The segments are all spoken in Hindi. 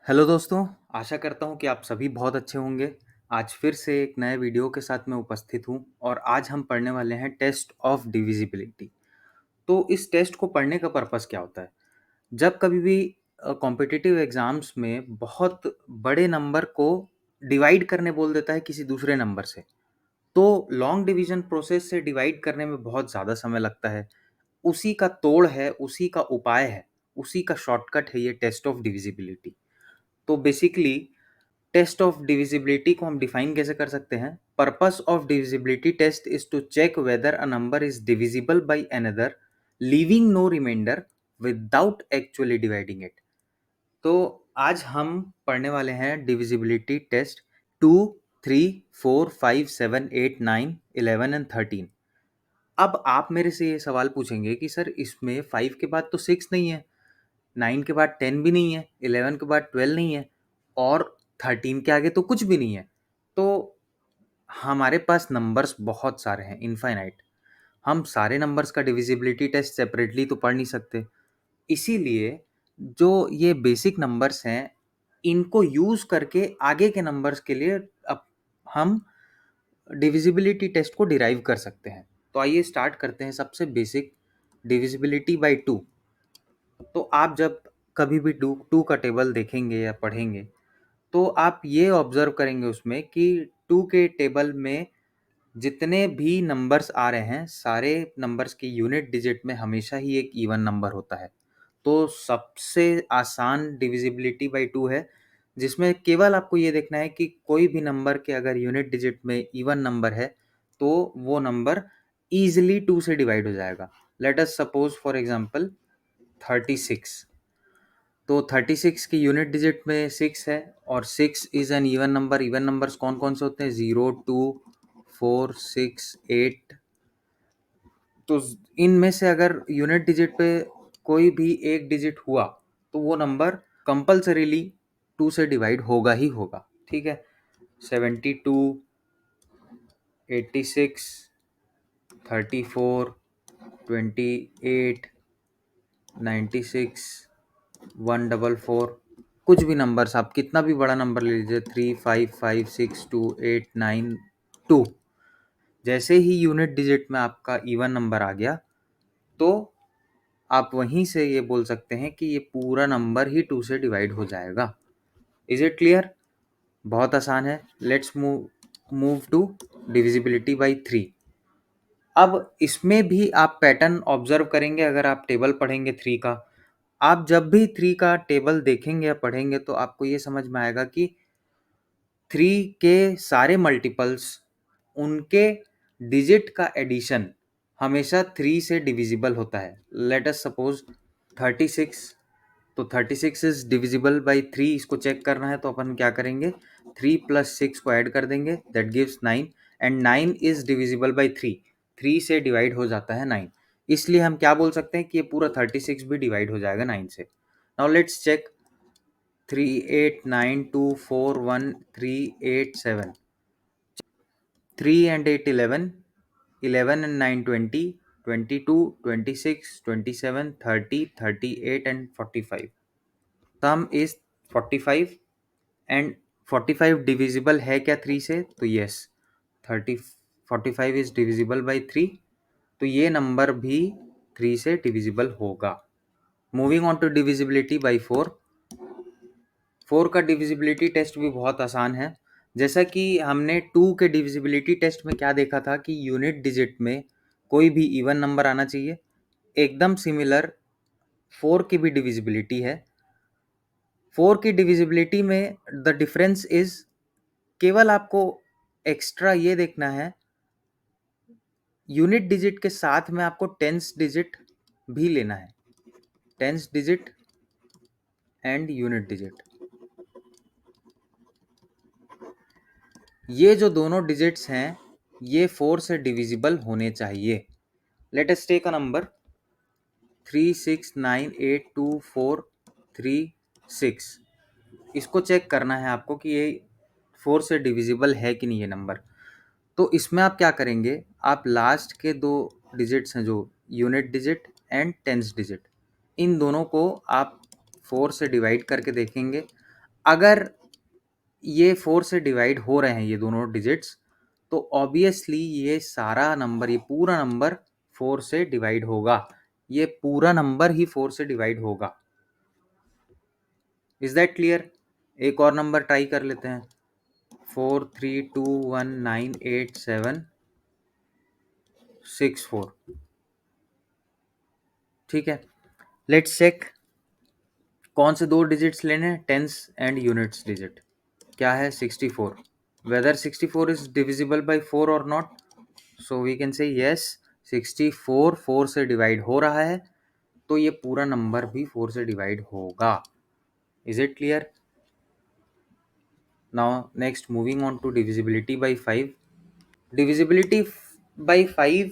हेलो दोस्तों, आशा करता हूँ कि आप सभी बहुत अच्छे होंगे। आज फिर से एक नए वीडियो के साथ मैं उपस्थित हूँ और आज हम पढ़ने वाले हैं टेस्ट ऑफ डिविजिबिलिटी। तो इस टेस्ट को पढ़ने का पर्पस क्या होता है? जब कभी भी कॉम्पिटिटिव एग्जाम्स में बहुत बड़े नंबर को डिवाइड करने बोल देता है किसी दूसरे नंबर से, तो लॉन्ग डिवीजन प्रोसेस से डिवाइड करने में बहुत ज़्यादा समय लगता है। उसी का तोड़ है, उसी का उपाय है, उसी का शॉर्टकट है ये टेस्ट ऑफ डिविजिबिलिटी। तो बेसिकली टेस्ट ऑफ डिविजिबिलिटी को हम डिफाइन कैसे कर सकते हैं? Purpose of divisibility test is to check whether a number is divisible by another leaving no remainder without actually dividing it. तो आज हम पढ़ने वाले हैं डिविजिबिलिटी टेस्ट 2, 3, 4, 5, 7, 8, 9, 11 एंड 13। अब आप मेरे से ये सवाल पूछेंगे कि सर इसमें 5 के बाद तो 6 नहीं है, 9 के बाद 10 भी नहीं है, 11 के बाद 12 नहीं है और 13 के आगे तो कुछ भी नहीं है। तो हमारे पास नंबर्स बहुत सारे हैं, इनफाइनाइट। हम सारे नंबर्स का डिविजिबिलिटी टेस्ट सेपरेटली तो पढ़ नहीं सकते। इसीलिए जो ये बेसिक नंबर्स हैं, इनको यूज़ करके आगे के नंबर्स के लिए अब हम डिविजिबिलिटी टेस्ट को डिराइव कर सकते हैं। तो आइए स्टार्ट करते हैं सबसे बेसिक, डिविजिबिलिटी बाय 2। तो आप जब कभी भी टू टू का टेबल देखेंगे या पढ़ेंगे, तो आप ये ऑब्जर्व करेंगे उसमें कि टू के टेबल में जितने भी नंबर्स आ रहे हैं, सारे नंबर्स की यूनिट डिजिट में हमेशा ही एक इवन नंबर होता है। तो सबसे आसान डिविजिबिलिटी बाय 2 है, जिसमें केवल आपको ये देखना है कि कोई भी नंबर के अगर यूनिट डिजिट में इवन नंबर है, तो वो नंबर ईज़िली 2 से डिवाइड हो जाएगा। Let us suppose for example 36। तो 36 की यूनिट डिजिट में 6 है और 6 is an even number. Even numbers कौन कौन से होते हैं? 0, 2, 4, 6, 8। तो इनमें से अगर यूनिट डिजिट पे कोई भी एक डिजिट हुआ, तो वो नंबर कंपल्सरीली 2 से डिवाइड होगा ही होगा। ठीक है, 72, 86, 34, 28, 96, 144। कुछ भी नंबर्स, आप कितना भी बड़ा नंबर ले लीजिए, 3, 5, 5, 6, 2, 8, 9, 2। जैसे ही यूनिट डिजिट में आपका इवन नंबर आ गया, तो आप वहीं से ये बोल सकते हैं कि ये पूरा नंबर ही 2 से डिवाइड हो जाएगा। Is it clear? बहुत आसान है। Let's move to divisibility by 3। अब इसमें भी आप पैटर्न ऑब्जर्व करेंगे अगर आप टेबल पढ़ेंगे 3 का। आप जब भी 3 का टेबल देखेंगे या पढ़ेंगे, तो आपको ये समझ में आएगा कि 3 के सारे मल्टीपल्स, उनके डिजिट का एडिशन हमेशा 3 से डिविजिबल होता है। Let us suppose 36। तो 36 इज डिविजिबल बाय 3। इसको चेक करना है तो अपन क्या करेंगे? 3 प्लस 6 को ऐड कर देंगे, that gives 9। And 9 is divisible bye 3। 3 से डिवाइड हो जाता है 9। इसलिए हम क्या बोल सकते हैं कि ये पूरा 36 भी डिवाइड हो जाएगा 9 से। Now let's check. 3, 8, 9, 2, 4, 1, 3, 8, 7। 3 and 8, 11, 11 and 9, 20, 22, 26, 27, 30, 38 and 45। Some is 45 and 45 divisible है क्या 3 से? तो यस, 30 45 इज डिविजिबल बाय 3। तो ये नंबर भी 3 से डिविजिबल होगा। Moving on to divisibility by 4। 4 का डिविजिबिलिटी टेस्ट भी बहुत आसान है। जैसा कि हमने 2 के डिविजिबिलिटी टेस्ट में क्या देखा था कि यूनिट डिजिट में कोई भी इवन नंबर आना चाहिए, एकदम सिमिलर 4 की भी डिविजिबिलिटी है। 4 की डिविजिबिलिटी में द डिफरेंस इज, केवल आपको एक्स्ट्रा ये देखना है, यूनिट डिजिट के साथ में आपको टेंस डिजिट भी लेना है। Tens digit and unit digit, ये जो दोनों डिजिट्स हैं, ये 4 से डिविजिबल होने चाहिए। Let us take a number 369824336। इसको चेक करना है आपको कि ये 4 से डिविजिबल है कि नहीं ये नंबर। तो इसमें आप क्या करेंगे? आप लास्ट के दो डिजिट्स हैं जो unit digit and tens digit, इन दोनों को आप 4 से डिवाइड करके देखेंगे। अगर ये 4 से डिवाइड हो रहे हैं ये दोनों डिजिट्स, तो ऑब्वियसली ये सारा नंबर, ये पूरा नंबर 4 से डिवाइड होगा। ये पूरा नंबर ही 4 से डिवाइड होगा। Is that clear? एक और नंबर ट्राई कर लेते हैं। 432198764। ठीक है, लेट्स चेक कौन से दो डिजिट्स लेने हैं, टेंस एंड यूनिट्स डिजिट। क्या है? 64। वेदर 64 इज डिविजिबल बाय 4 और not? So we can say yes, 64 4 से डिवाइड हो रहा है, तो ये पूरा नंबर भी 4 से डिवाइड होगा। Is it clear? Now next, moving on to divisibility by 5। Divisibility by 5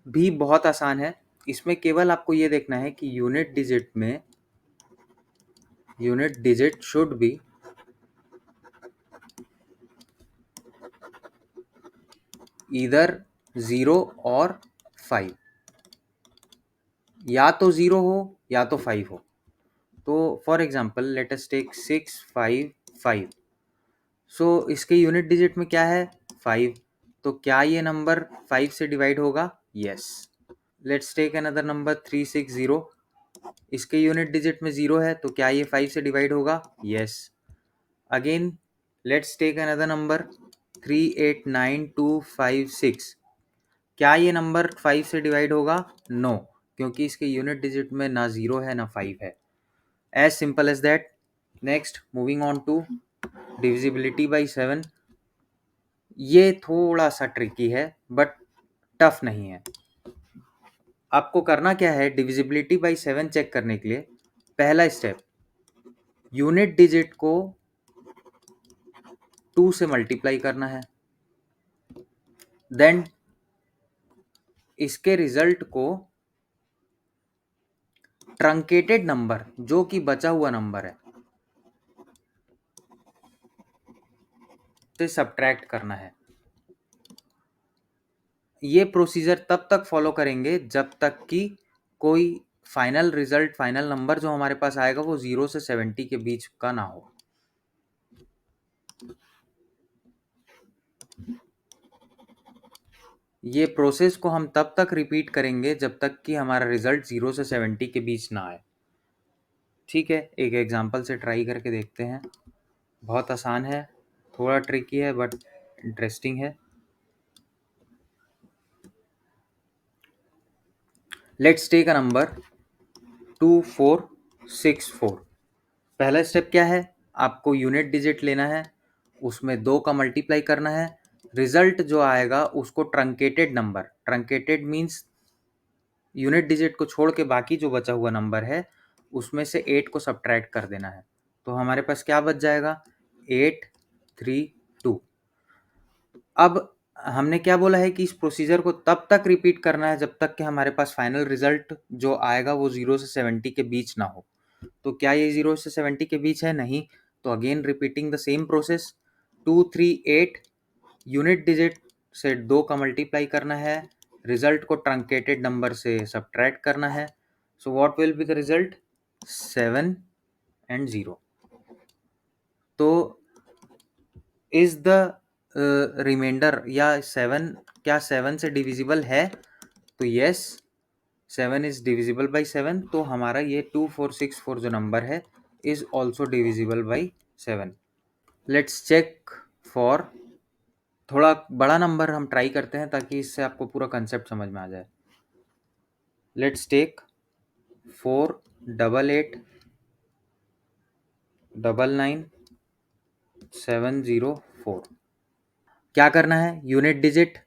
भी बहुत आसान है। इसमें केवल आपको ये देखना है कि unit digit should be either 0 और 5, या तो 0 हो या तो 5 हो। तो for example let us take 655। So इसके यूनिट डिजिट में क्या है? 5। तो क्या ये नंबर 5 से डिवाइड होगा? Yes. Let's take another number 360। इसके यूनिट डिजिट में 0 है, तो क्या ये 5 से डिवाइड होगा? Yes. Again let's take another number 389256। क्या ये नंबर 5 से डिवाइड होगा? नो, क्योंकि इसके यूनिट डिजिट में ना 0 है ना 5 है। As simple as that. Next, moving on to divisibility by 7। ये थोड़ा सा ट्रिकी है बट टफ नहीं है। आपको करना क्या है, डिविजिबिलिटी बाई 7 चेक करने के लिए पहला स्टेप, यूनिट डिजिट को 2 से मल्टीप्लाई करना है, देन इसके रिजल्ट को ट्रंकेटेड नंबर, जो कि बचा हुआ नंबर है, से सब्ट्रैक्ट करना है। ये प्रोसीजर तब तक फॉलो करेंगे जब तक कि कोई फाइनल रिजल्ट, फाइनल नंबर जो हमारे पास आएगा वो 0 से 70 के बीच का ना हो। ये प्रोसेस को हम तब तक रिपीट करेंगे जब तक कि हमारा रिजल्ट 0 से 70 के बीच ना आए। ठीक है, एक एग्जांपल से ट्राई करके देखते हैं। बहुत आसान है, थोड़ा ट्रिकी है बट इंटरेस्टिंग है। Let's take a number 2464। पहला स्टेप क्या है? आपको यूनिट डिजिट लेना है, उसमें 2 का मल्टीप्लाई करना है, रिजल्ट जो आएगा उसको truncated number, truncated means unit digit को छोड़ के बाकी जो बचा हुआ नंबर है उसमें से 8 को सब्ट्रैक्ट कर देना है। तो हमारे पास क्या बच जाएगा? 832। अब हमने क्या बोला है कि इस प्रोसीजर को तब तक रिपीट करना है जब तक कि हमारे पास फाइनल रिजल्ट जो आएगा वो 0 से 70 के बीच ना हो। तो क्या ये 0 से 70 के बीच है? नहीं। तो again repeating the same process, 238 unit digit से 2 का मल्टीप्लाई करना है, रिजल्ट को ट्रंकेटेड नंबर से सब्ट्रैक्ट करना है। So what will be the result? 7 and 0। तो इज द रिमाइंडर या 7, क्या 7 से डिविजिबल है? तो यस, 7 इज डिविजिबल बाई 7। तो हमारा ये 2464 जो नंबर है is also divisible by 7। Let's check for थोड़ा बड़ा नंबर हम ट्राई करते हैं ताकि इससे आपको पूरा कंसेप्ट समझ में आ जाए। Let's take 48899704। क्या करना है? Unit digit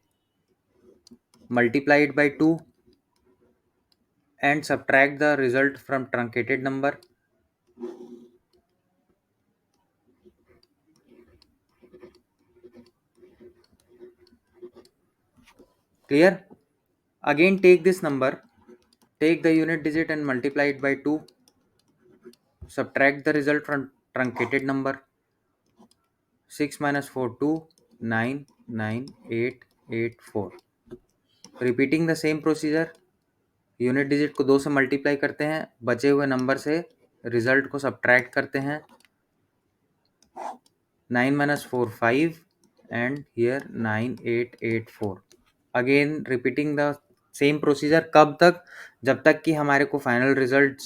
multiplied by 2 and subtract the result from truncated number. Clear? Again take this number, take the unit digit and multiply it by 2, subtract the result from truncated number. 6 minus 4 2, 9 9 8 8 4. Repeating the same procedure, unit digit को 2 से मल्टीप्लाई करते हैं, बचे हुए नंबर से रिजल्ट को सब्ट्रैक्ट करते हैं, 9 minus 4 5 and here 9 8 8 4. Again repeating the same procedure. कब तक? जब तक कि हमारे को फाइनल रिजल्ट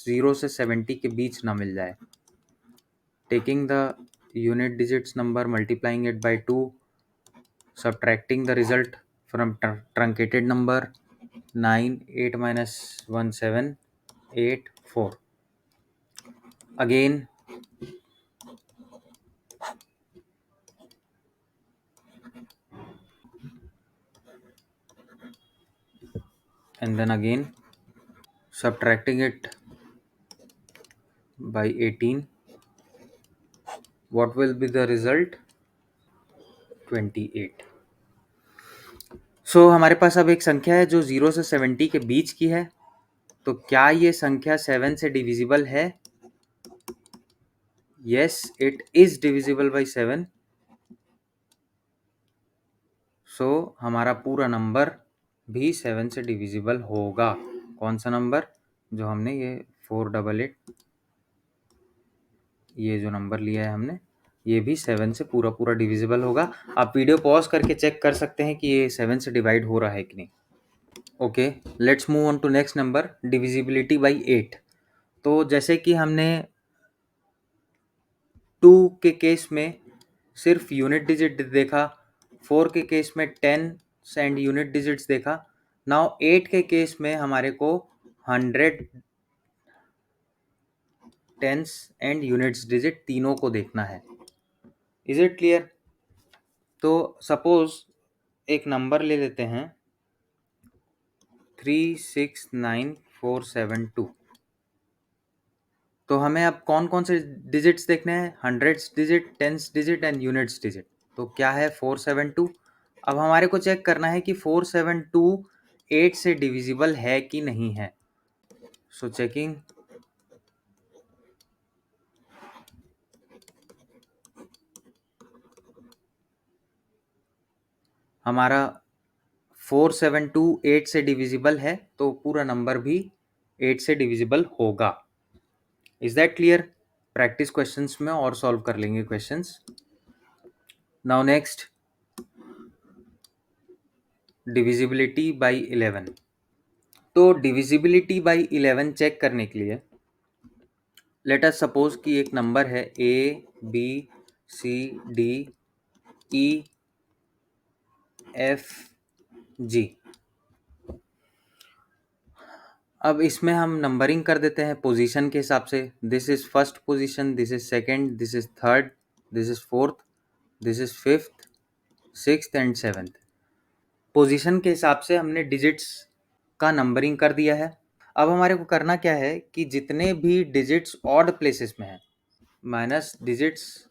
0 से 70 के बीच ना मिल जाए. Taking the unit digits number, multiplying it by 2, subtracting the result from truncated number. 9 8 minus 1 7 8 4. Again and then again subtracting it by 18. What will be the result? 28. सो हमारे पास अब एक संख्या है जो 0 से 70 के बीच की है. तो क्या ये संख्या 7 से डिविजिबल है? Yes, it is divisible by 7. सो हमारा पूरा नंबर भी 7 से डिविजिबल होगा. कौन सा नंबर? जो हमने ये 488, ये जो नंबर लिया है हमने, ये भी 7 से पूरा पूरा डिविजिबल होगा. आप वीडियो पॉज करके चेक कर सकते हैं कि ये 7 से डिवाइड हो रहा है कि नहीं. Okay, let's move on to next number, divisibility by 8. तो जैसे कि हमने 2 के केस में सिर्फ यूनिट डिजिट देखा, 4 के केस में 10 एंड यूनिट डिजिट्स देखा. नाउ 8 के केस में हमारे को 100 टेंस एंड यूनिट्स डिजिट तीनों को देखना है. Is it clear? तो सपोज एक नंबर ले लेते हैं 369472. तो हमें अब कौन कौन से डिजिट्स देखने हैं? Hundreds digit, tens digit and units digit. तो क्या है 472. अब हमारे को चेक करना है कि 472 8 से डिविजिबल है कि नहीं है. सो चेकिंग. हमारा 472 8 से डिविजिबल है, तो पूरा नंबर भी 8 से डिविजिबल होगा. Is that clear? Practice questions में और सॉल्व कर लेंगे questions. Now next, divisibility by 11. तो डिविजिबिलिटी बाई 11 चेक करने के लिए लेट अस सपोज कि एक नंबर है ABCDEFG. अब इसमें हम नंबरिंग कर देते हैं पोजीशन के हिसाब से. This is first position, this is second, this is third, this is fourth, this is fifth, sixth and seventh. Position के हिसाब से हमने डिजिट्स का नंबरिंग कर दिया है. अब हमारे को करना क्या है कि जितने भी डिजिट्स ऑड प्लेसेस में हैं minus digits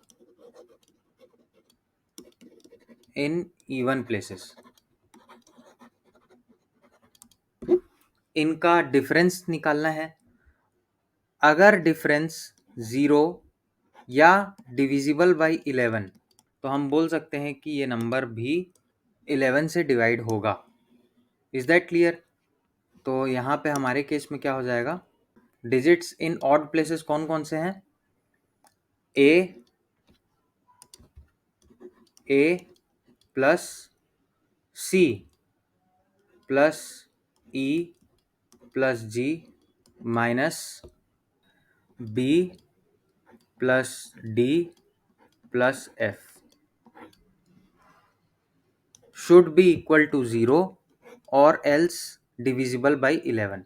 in even places, इनका डिफरेंस निकालना है. अगर डिफरेंस 0 या डिविजिबल बाई 11, तो हम बोल सकते हैं कि ये नंबर भी 11 से डिवाइड होगा. Is that clear? तो यहाँ पे हमारे केस में क्या हो जाएगा? डिजिट्स इन ऑड प्लेसेस कौन कौन से हैं? A plus C plus E plus G minus B plus D plus F should be equal to 0 or else divisible by 11.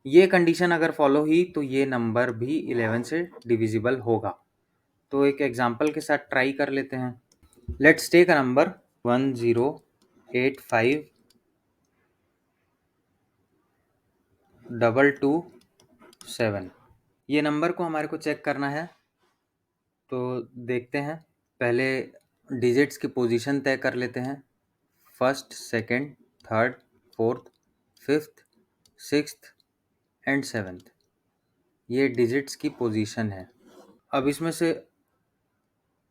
ये कंडीशन अगर फॉलो हुई तो ये नंबर भी 11 से डिविजिबल होगा. तो एक एग्जांपल के साथ ट्राई कर लेते हैं. Let's take a number 1085227. ये नंबर को हमारे को चेक करना है. तो देखते हैं, पहले डिजिट्स की पोजीशन तय कर लेते हैं. First, second, third, fourth, fifth, sixth and seventh. ये डिजिट्स की पोजीशन है. अब इसमें से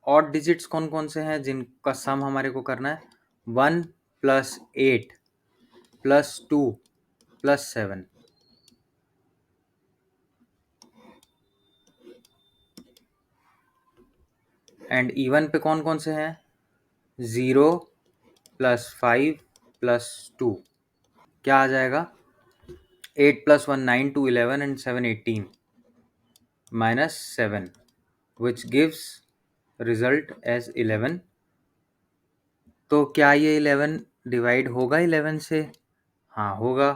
ऑड डिजिट्स कौन कौन से हैं जिनका सम हमारे को करना है? 1 plus 8 plus 2 plus 7. And even पे कौन कौन से हैं? 0 + 5 + 2 क्या आ जाएगा? 8 + 1 9 2 11 and 7 18 -7 which gives result as 11. तो क्या ये 11 डिवाइड होगा 11 से? हाँ होगा।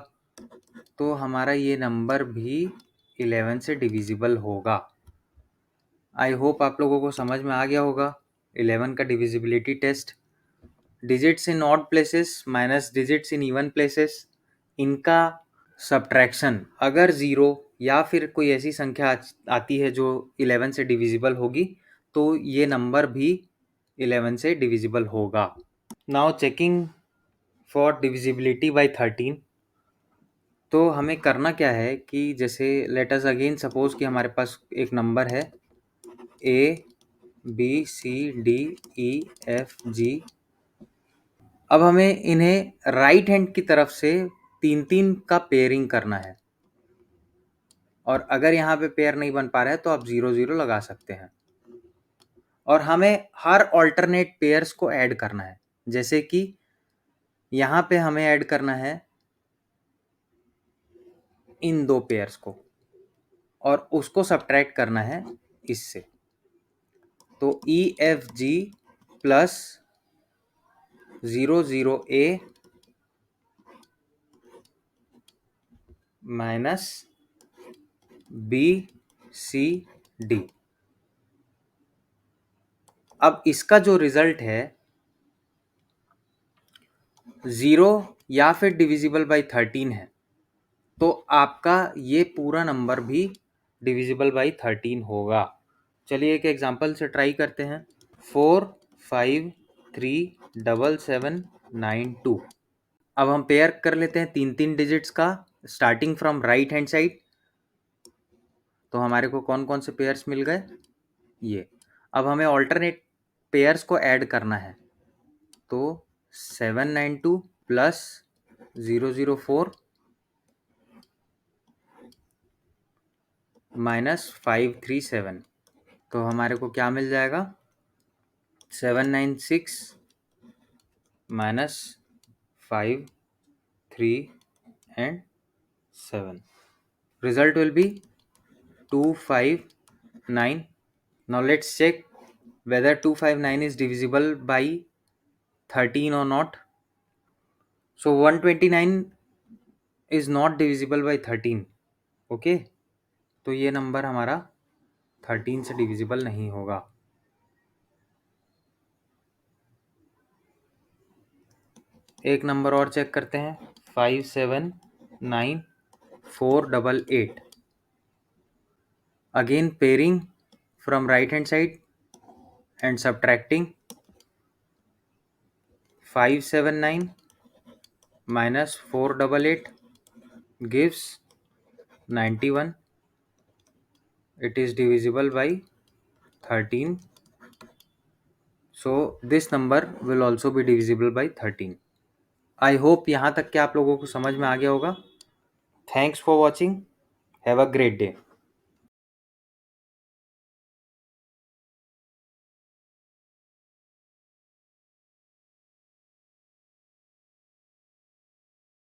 तो हमारा ये नंबर भी 11 से डिविजिबल होगा। आई होप आप लोगों को समझ में आ गया होगा 11 का divisibility test. Digits in odd places minus digits in even places, इनका सब्ट्रैक्शन अगर 0 या फिर कोई ऐसी संख्या आती है जो 11 से डिविजिबल होगी तो ये नंबर भी 11 से डिविजिबल होगा। Now checking for divisibility bye 13। तो हमें करना क्या है कि जैसे लेट अस अगेन सपोज कि हमारे पास एक नंबर है ABCDEFG। अब हमें इन्हें राइट हैंड की तरफ से 3-3 का पेयरिंग करना है, और अगर यहाँ पे पेयर नहीं बन पा रहा है तो आप 0-0 लगा सकते हैं। और हमें हर ऑल्टरनेट पेयर्स को ऐड करना है, जैसे कि यहाँ पे हमें ऐड करना है इन 2 पेयर्स को और उसको सब्ट्रैक्ट करना है इससे। तो EFG plus 00A minus BCD। अब इसका जो रिजल्ट है 0 या फिर डिविजिबल बाय 13 है, तो आपका ये पूरा नंबर भी डिविजिबल बाय 13 होगा। चलिए एक एग्जांपल से ट्राई करते हैं। 4 5 3 7 7 9 2। अब हम पेयर कर लेते हैं 3-3 डिजिट्स का starting from right hand side. तो हमारे को कौन कौन से पेयर्स मिल गए? ये। अब हमें ऑल्टरनेट पेयर्स को ऐड करना है, तो 792 प्लस 004 माइनस 537। तो हमारे को क्या मिल जाएगा? 796 minus 5 3 and 7. Result will be 259. Now let's check whether 259 is divisible by 13 or not. So 129 is not divisible by 13. Okay, तो ये नंबर हमारा 13 से डिविजिबल नहीं होगा। एक नंबर और चेक करते हैं 579488। Again pairing from right hand side and subtracting 579 minus 488 gives 91. It is divisible by 13. So this number will also be divisible by 13. I hope यहाँ तक के आप लोगों को समझ में आ गया होगा। Thanks for watching. Have a great day.